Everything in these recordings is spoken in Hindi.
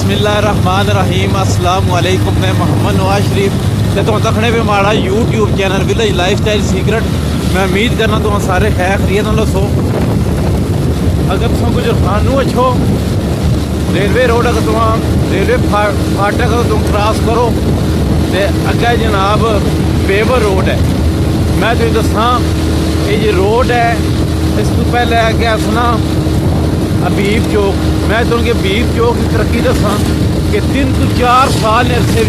बिस्मिल्लाहिर्रहमानिर्रहीम अस्सलाम वालेकुम। मैं मोहम्मद नवाज शरीफ ते तुम तकने पे माड़ा YouTube channel village life style secret. मैं उम्मीद करना तुम सारे खैर खरीद लसो। अगर तुम कुछ खानू अच्छो रेलवे रोड अगर तुम रेलवे फाटक अगर तुम क्रॉस करो तो अगे जनाब बेवर रोड है। मैं तुम्हें दसा ये जो रोड है इस तो पहले अगे सुना हबीब चौक। मैं तुमके हबीब चौक की तरक्की दसा कि 3 तो 4 साल अरसे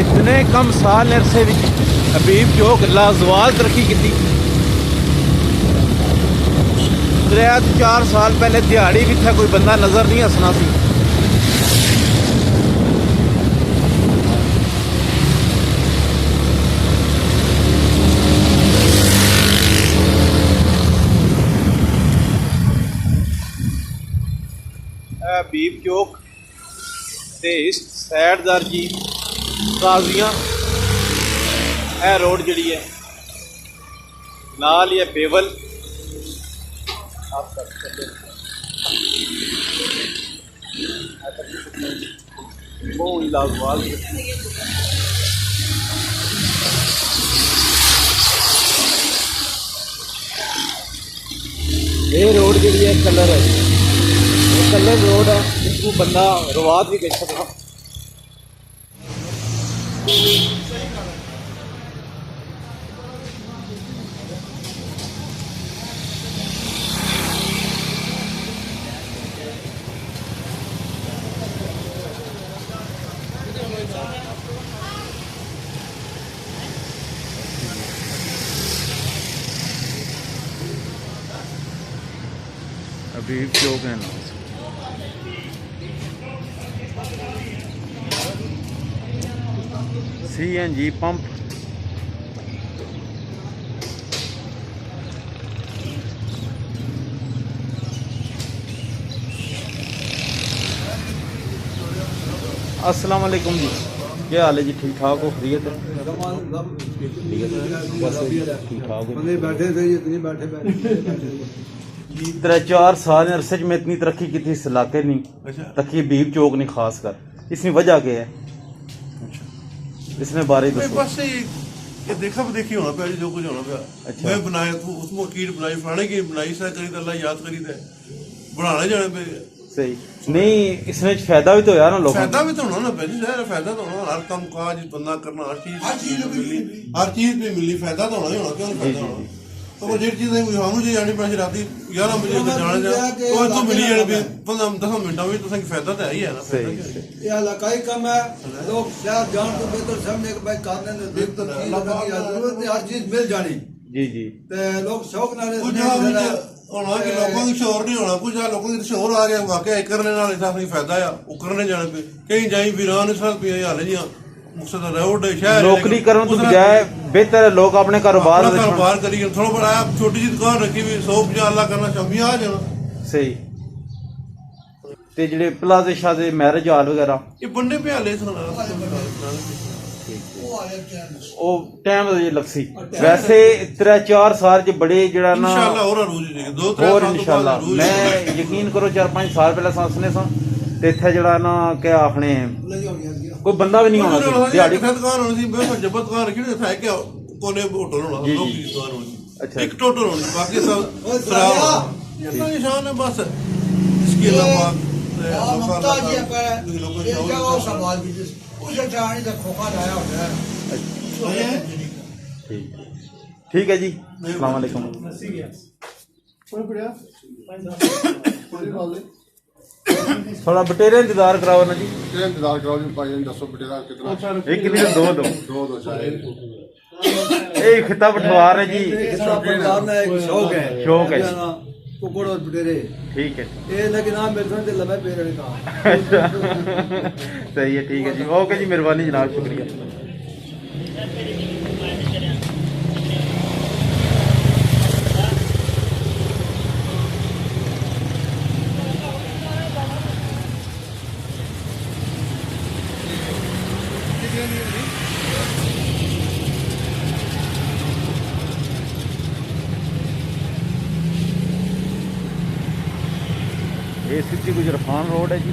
इतने कम साल अरसे हबीब चौक लाजवाब तरक्की की। 3-4 साल पहले दिहाड़ी भी था कोई बंदा नजर नहीं हसना सी। हबीब चौक ते इस सैडदार जी काजियां है रोड जड़ी है नाल ही है बेवल। बहुत लाजवाब ये रोड जड़ी है कलर है कलर रोड है इसको बंदा रवात भी कर सकता। हबीब चौक है ना CNG पंप। अस्सलाम वालेकुम जी, क्या हाल है जी? ठीक ठाक हो? खैरियत है? ठीक ठाक हो? 3-4 साल अरसे में इतनी तरक्की की थी इस इलाके नहीं तक हबीब चौक नहीं खास कर। इसमें वजह क्या है? इसमें बारे बस ये देखा भी देखी होना पे जो कुछ होना पे। अच्छा। मैं बनाया तू उसमें कीट बनाई फलाने की बनाई सा करी अल्लाह याद करी दे बनाने जाने पे। सही नहीं इसमें फायदा भी तो यार ना लोगों फायदा भी तो होना ना पहले शहर फायदा तो होना। हर काम काज बंदा करना हर चीज भी मिली फायदा तो होना ही होना। क्यों फायदा होना तो ਜਿਹੜੀ ਚੀਜ਼ ਨਹੀਂ ਸਾਨੂੰ ਜੇ ਜਾਣੀ ਪੈਸੇ ਰਾਤੀ 11 ਵਜੇ ਤੇ ਜਾਣਾ ਜਾ ਉਹ ਤੋਂ ਮਿਲੀ ਜਾਣੀ ਵੀ 15-10 ਮਿੰਟਾਂ ਵਿੱਚ ਤੁਸੀਂ ਫਾਇਦਾ ਤਾਂ ਹੈ ਹੀ ਹੈ ਨਾ। ਇਹ ਇਲਾਕਾਈ ਕੰਮ ਹੈ ਲੋਕ ਸ਼ਾਇਦ ਜਾਣ ਤੋਂ ਬਿਹਤਰ ਸਾਹਮਣੇ ਕਿ ਭਾਈ ਕਾਰਨ ਨੇ ਦੇਖ ਤਾਂ ਚੀਜ਼ ਲੱਗਦੀ ਹੈ ਜ਼ਰੂਰਤ ਹੈ ਹਰ ਚੀਜ਼ ਮਿਲ ਜਾਣੀ ਜੀ ਜੀ ਤੇ ਲੋਕ ਸ਼ੌਕ ਨਾਲ ਹੋਣਾ ਕਿ ਲੋਕਾਂ ਨੂੰ ਸ਼ੋਰ ਨਹੀਂ ਹੋਣਾ ਕੁਝ ਲੋਕਾਂ ਨੂੰ ਸ਼ੋਰ ਆ ਗਿਆ ਵਾਕਿਆ ਇਹ ਕਰਨੇ ਨਾਲ ਇਸਾ ਨਹੀਂ ਫਾਇਦਾ ਆ ਉਹ ਕਰਨੇ ਜਾਣੇ ਪਏ ਕਈ ਜਾਈ ਵੀਰਾਂ ਸਾਲ ਪਏ ਹਾਲੇ ਜੀਆਂ मुकसद रोड शहर नौकरी करने तो बजाय बेहतर है लोग अपने कारोबार करिए थोड़ा बड़ा छोटी सी दुकान रखी हुई 150 लाख करना चाहती आ जाना सही ते जेडे प्लाजे शादे मैरिज हॉल वगैरह ये बंदे पे हाले ओ टाइम तो ये लगसी वैसे 3-4 साल ज बड़े जड़ा ना इंशाल्लाह और रोज 2-3 और इंशाल्लाह मैं यकीन करो 4-5 साल पहले सांसने सा ते इत्थे जड़ा ना क्या आखने कोई बंदा भी नहीं होना दिहाड़ी दुकान होनी सी मैं जबत दुकान रखी थे था क्या कोने होटल होना लोग की दुकान होनी। अच्छा एक टोटल होनी बाकी सब खराब ये निशान है बस इसके अलावा मुमताज ये पर ये जगह संभाल भी उसे जाने का खोखा लाया होता है। ठीक है जी अस्सलाम वालेकुम। कोई बढ़िया थोड़ा बटेरे इंतजार कराओ ना जी इंतजार कराओ जी भाई दसो बटेरा कितना एक कितनी दो एक खिता पठवार है जी एक शौक शौक है कुकड़ और बटेरे ठीक है ये लेकिन आप मेरे से लंबे पेड़ का सही है ठीक है जी ओके जी मेहरबानी जनाब शुक्रिया। ये सिटी गुजरखान रोड है जी।